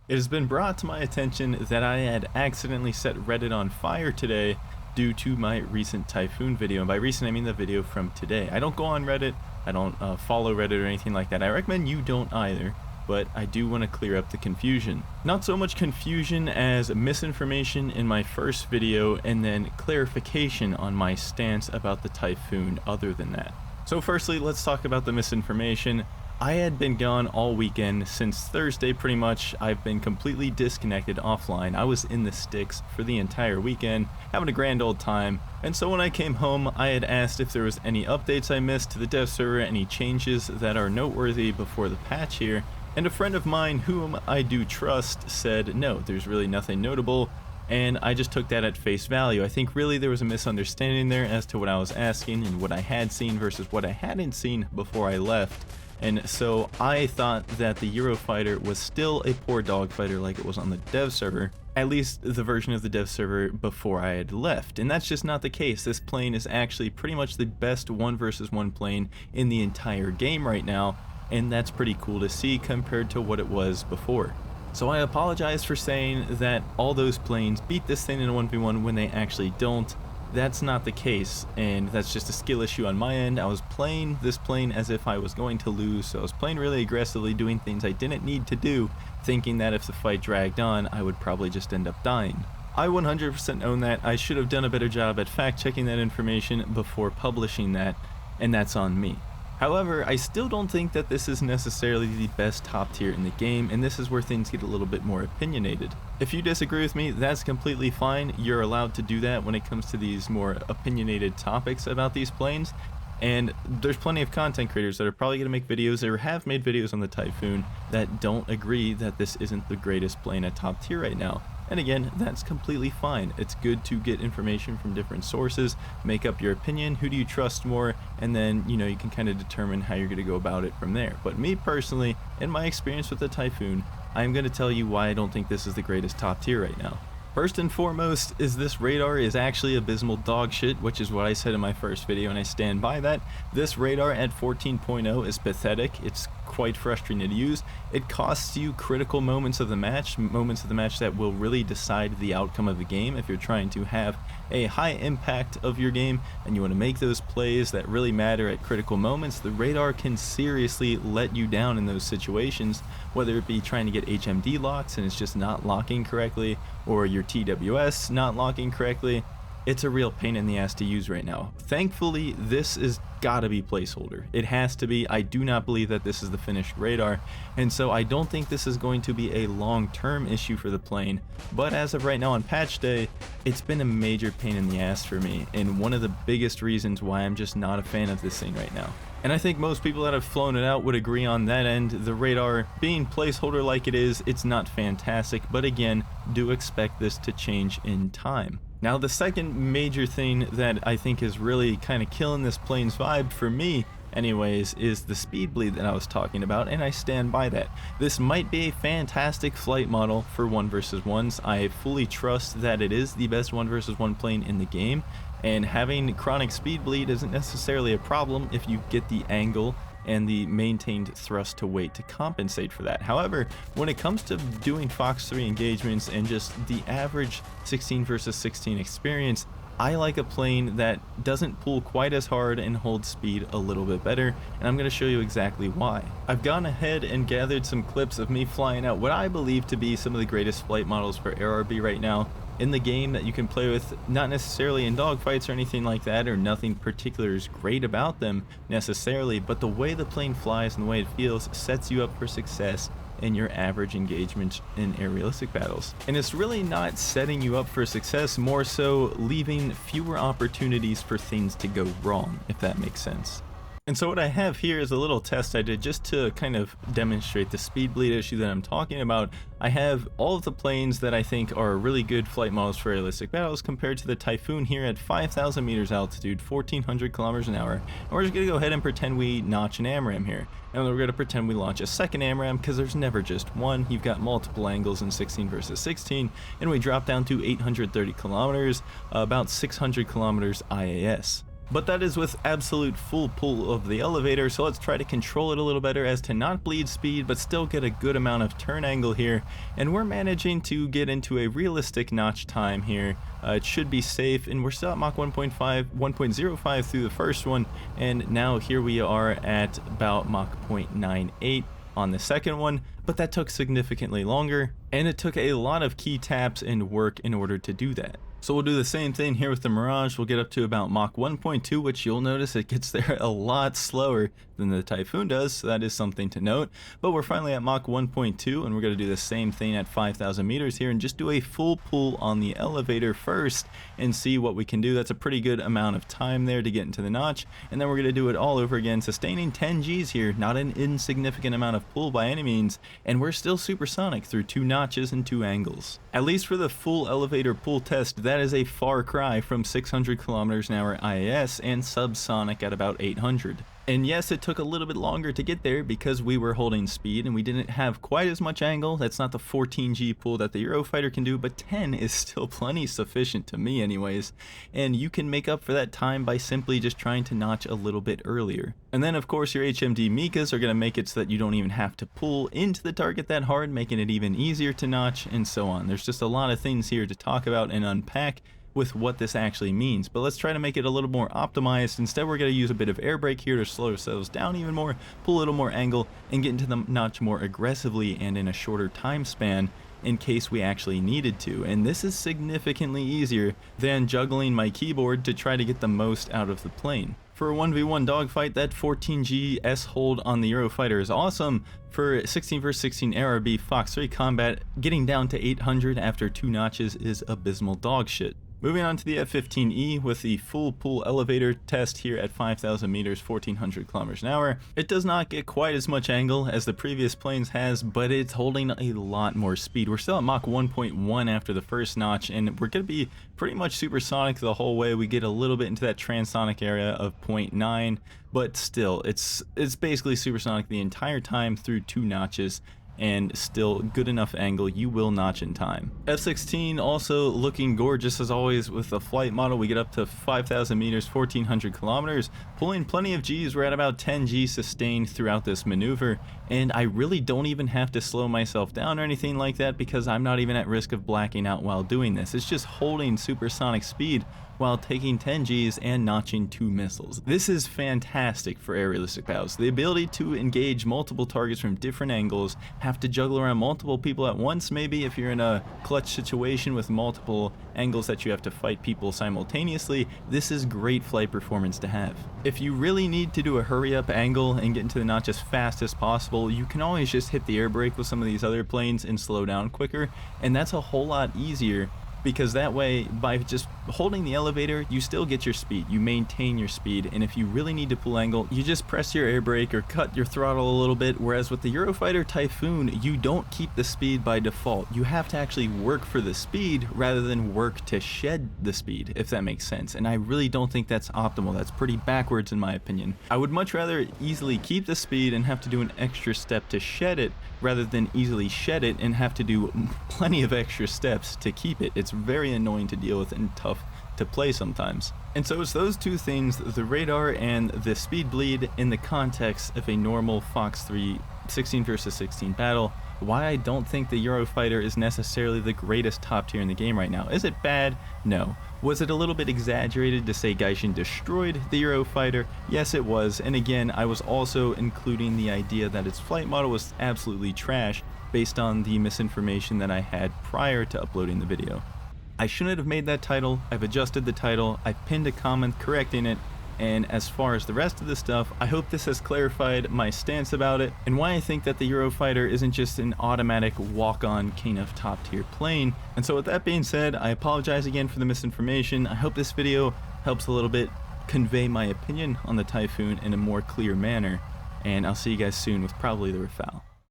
It has been brought to my attention that I had accidentally set Reddit on fire today due to my recent typhoon video, and by recent I mean the video from today. I don't go on Reddit, I don't follow Reddit or anything like that. I recommend you don't either, but I do want to clear up the confusion. Not so much confusion as misinformation in my first video, and then clarification on my stance about the typhoon other than that. So firstly, let's talk about the misinformation. I had been gone all weekend. Since Thursday pretty much. I've been completely disconnected offline. I was in the sticks for the entire weekend, having a grand old time, and so when I came home I had asked if there was any updates I missed to the dev server, any changes that are noteworthy before the patch here, and a friend of mine whom I do trust said no, there's really nothing notable, and I just took that at face value. I think really there was a misunderstanding there as to what I was asking and what I had seen versus what I hadn't seen before I left. And so I thought that the Eurofighter was still a poor dogfighter like it was on the dev server, at least the version of the dev server before I had left. And that's just not the case. This plane is actually pretty much the best 1 versus 1 plane in the entire game right now, and that's pretty cool to see compared to what it was before. So I apologize for saying that all those planes beat this thing in a 1v1 when they actually don't. That's not the case, and that's just a skill issue on my end. I was playing this plane as if I was going to lose, so I was playing really aggressively, doing things I didn't need to do, thinking that if the fight dragged on, I would probably just end up dying. I 100% own that. I should have done a better job at fact-checking that information before publishing that, and that's on me. However, I still don't think that this is necessarily the best top tier in the game, and this is where things get a little bit more opinionated. If you disagree with me, that's completely fine. You're allowed to do that when it comes to these more opinionated topics about these planes, and there's plenty of content creators that are probably going to make videos or have made videos on the Typhoon that don't agree that this isn't the greatest plane at top tier right now. And again, that's completely fine. It's good to get information from different sources, make up your opinion, who do you trust more, and then, you know, you can kind of determine how you're going to go about it from there. But me personally, in my experience with the Typhoon, I'm going to tell you why I don't think this is the greatest top tier right now. First and foremost is this radar is actually abysmal dog shit, which is what I said in my first video, and I stand by that. This radar at 14.0 is pathetic. It's quite frustrating to use. It costs you critical moments of the match that will really decide the outcome of the game. If you're trying to have a high impact of your game and you want to make those plays that really matter at critical moments, the radar can seriously let you down in those situations, whether it be trying to get HMD locks and it's just not locking correctly, or your TWS not locking correctly. It's a real pain in the ass to use right now. Thankfully, this is gotta be placeholder. It has to be. I do not believe that this is the finished radar, and so I don't think this is going to be a long-term issue for the plane, but as of right now on patch day, it's been a major pain in the ass for me, and one of the biggest reasons why I'm just not a fan of this thing right now. And I think most people that have flown it out would agree on that end. The radar being placeholder like it is, it's not fantastic, but again, do expect this to change in time. Now, the second major thing that I think is really kind of killing this plane's vibe for me anyways is the speed bleed that I was talking about, and I stand by that. This might be a fantastic flight model for 1 versus 1s. I fully trust that it is the best 1 versus 1 plane in the game, and having chronic speed bleed isn't necessarily a problem if you get the angle and the maintained thrust to weight to compensate for that. However, when it comes to doing Fox 3 engagements and just the average 16 versus 16 experience, I like a plane that doesn't pull quite as hard and holds speed a little bit better, and I'm going to show you exactly why. I've gone ahead and gathered some clips of me flying out what I believe to be some of the greatest flight models for ARB right now in the game that you can play with, not necessarily in dogfights or anything like that, or nothing particular is great about them necessarily, but the way the plane flies and the way it feels sets you up for success in your average engagement in air realistic battles. And it's really not setting you up for success, more so leaving fewer opportunities for things to go wrong, if that makes sense. And so what I have here is a little test I did just to kind of demonstrate the speed bleed issue that I'm talking about. I have all of the planes that I think are really good flight models for realistic battles compared to the Typhoon here at 5,000 meters altitude, 1,400 kilometers an hour. And we're just going to go ahead and pretend we notch an AMRAAM here. And we're going to pretend we launch a second AMRAAM because there's never just one. You've got multiple angles in 16 versus 16. And we drop down to 830 kilometers, about 600 kilometers IAS. But that is with absolute full pull of the elevator, so let's try to control it a little better as to not bleed speed but still get a good amount of turn angle here, and we're managing to get into a realistic notch time here. It should be safe, and we're still at Mach 1.05 through the first one, and now here we are at about Mach 0.98 on the second one, but that took significantly longer, and it took a lot of key taps and work in order to do that. So we'll do the same thing here with the Mirage. We'll get up to about Mach 1.2, which you'll notice it gets there a lot slower than the Typhoon does, so that is something to note. But we're finally at Mach 1.2, and we're going to do the same thing at 5,000 meters here and just do a full pull on the elevator first and see what we can do. That's a pretty good amount of time there to get into the notch, and then we're going to do it all over again, sustaining 10 Gs here, not an insignificant amount of pull by any means, and we're still supersonic through 2 notches and 2 angles. At least for the full elevator pull test, that is a far cry from 600 kilometers an hour IAS and subsonic at about 800. And yes, it took a little bit longer to get there because we were holding speed and we didn't have quite as much angle. That's not the 14G pull that the Eurofighter can do, but 10 is still plenty sufficient to me anyways. And you can make up for that time by simply just trying to notch a little bit earlier. And then of course your HMD Mikas are going to make it so that you don't even have to pull into the target that hard, making it even easier to notch and so on. There's just a lot of things here to talk about and unpack with what this actually means, but let's try to make it a little more optimized. Instead, we're going to use a bit of air brake here to slow ourselves down even more, pull a little more angle, and get into the notch more aggressively and in a shorter time span in case we actually needed to. And this is significantly easier than juggling my keyboard to try to get the most out of the plane. For a 1v1 dogfight, that 14G S hold on the Eurofighter is awesome. For 16 vs 16 ARB Fox 3 combat, getting down to 800 after 2 notches is abysmal dog shit. Moving on to the F-15E with the full pull elevator test here at 5,000 meters, 1,400 kilometers an hour. It does not get quite as much angle as the previous planes has, but it's holding a lot more speed. We're still at Mach 1.1 after the first notch, and we're going to be pretty much supersonic the whole way. We get a little bit into that transonic area of 0.9, but still, it's basically supersonic the entire time through 2 notches. And still good enough angle, you will notch in time. F-16 also looking gorgeous as always with the flight model. We get up to 5,000 meters, 1,400 kilometers, pulling plenty of Gs. We're at about 10 Gs sustained throughout this maneuver, and I really don't even have to slow myself down or anything like that because I'm not even at risk of blacking out while doing this. It's just holding supersonic speed while taking 10 Gs and notching 2 missiles. This is fantastic for air realistic battles. The ability to engage multiple targets from different angles, have to juggle around multiple people at once maybe if you're in a clutch situation with multiple angles that you have to fight people simultaneously. This is great flight performance to have. If you really need to do a hurry up angle and get into the notch as fast as possible, you can always just hit the air brake with some of these other planes and slow down quicker, and that's a whole lot easier. Because that way, by just holding the elevator, you still get your speed, you maintain your speed, and if you really need to pull angle, you just press your air brake or cut your throttle a little bit, whereas with the Eurofighter Typhoon, you don't keep the speed by default. You have to actually work for the speed rather than work to shed the speed, if that makes sense, and I really don't think that's optimal. That's pretty backwards in my opinion. I would much rather easily keep the speed and have to do an extra step to shed it, rather than easily shed it and have to do plenty of extra steps to keep it. It's very annoying to deal with and tough to play sometimes. And so it's those two things, the radar and the speed bleed, in the context of a normal Fox 3 16 versus 16 battle, why I don't think the Eurofighter is necessarily the greatest top tier in the game right now. Is it bad? No. Was it a little bit exaggerated to say GAIJIN destroyed the Eurofighter? Yes, it was, and again, I was also including the idea that its flight model was absolutely trash based on the misinformation that I had prior to uploading the video. I shouldn't have made that title. I've adjusted the title, I've pinned a comment correcting it, and as far as the rest of the stuff, I hope this has clarified my stance about it and why I think that the Eurofighter isn't just an automatic walk-on king of top tier plane. And so with that being said, I apologize again for the misinformation. I hope this video helps a little bit convey my opinion on the Typhoon in a more clear manner, and I'll see you guys soon with probably the Rafale.